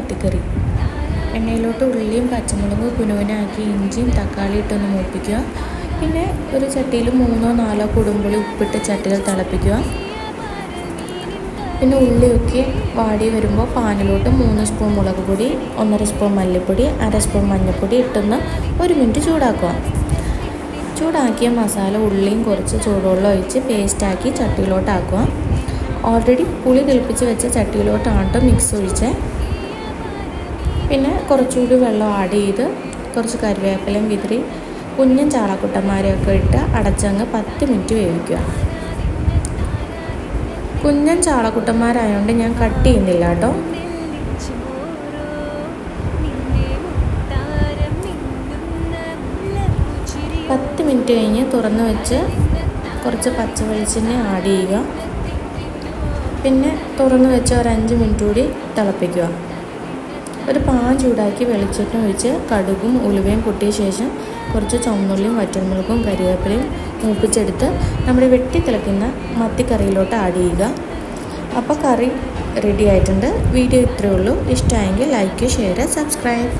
മത്തിക്കറി. എണ്ണയിലോട്ട് ഉള്ളിയും പച്ചമുളകും കുനുകുനാക്കി ഇഞ്ചിയും തക്കാളി ഇട്ടൊന്ന് മൂപ്പിക്കുക. പിന്നെ ഒരു ചട്ടിയിൽ 3-4 കുടംപുളി ഉപ്പിട്ട് ചട്ടിയിൽ തിളപ്പിക്കുക. പിന്നെ ഉള്ളിയൊക്കെ വാടി വരുമ്പോൾ പാനിലോട്ട് 3 സ്പൂൺ മുളക് പൊടി, 1.5 സ്പൂൺ മല്ലിപ്പൊടി, 1/2 സ്പൂൺ മഞ്ഞൾപ്പൊടി ഇട്ടൊന്ന് 1 മിനിറ്റ് ചൂടാക്കുക. ചൂടാക്കിയ മസാല ഉള്ളിയും കുറച്ച് ചൂടുവെള്ളം ഒഴിച്ച് പേസ്റ്റാക്കി ചട്ടിയിലോട്ടാക്കുക. ഓൾറെഡി പുളി തിളപ്പിച്ച് വെച്ച ചട്ടിയിലോട്ടാണ് മിക്സ് ഒഴിച്ച്. പിന്നെ കുറച്ചുകൂടി വെള്ളം ആഡ് ചെയ്ത് കുറച്ച് കറിവേപ്പിലയും വിതറി കുഞ്ഞൻ ചാളക്കുട്ടന്മാരെയൊക്കെ ഇട്ട് അടച്ചങ്ങ് 10 മിനിറ്റ് വേവിക്കുക. കുഞ്ഞൻ ചാളക്കുട്ടന്മാരായതുകൊണ്ട് ഞാൻ കട്ട് ചെയ്യുന്നില്ല കേട്ടോ. പത്ത് മിനിറ്റ് കഴിഞ്ഞ് തുറന്ന് വെച്ച് കുറച്ച് പച്ച വെളിച്ചെണ്ണ ആഡ് ചെയ്യുക. പിന്നെ തുറന്ന് വെച്ച് ഒരു 5 മിനിറ്റ് കൂടി തിളപ്പിക്കുക. ഒരു പാൻ ചൂടാക്കി വെളിച്ചെണ്ണ ഒഴിച്ച് കടുകും ഉലുവയും പൊട്ടിയ ശേഷം കുറച്ച് ചുവന്നുള്ളിയും വറ്റൽമുളകും കരിവേപ്പിലയും മൂപ്പിച്ചെടുത്ത് നമ്മുടെ വെട്ടി തിളയ്ക്കുന്ന മത്തിക്കറിയിലോട്ട് ആഡ് ചെയ്യുക. അപ്പോൾ കറി റെഡി ആയിട്ടുണ്ട്. വീഡിയോ ഇത്രയേ ഉള്ളൂ. ഇഷ്ടമായെങ്കിൽ ലൈക്ക്, ഷെയർ, സബ്സ്ക്രൈബ്.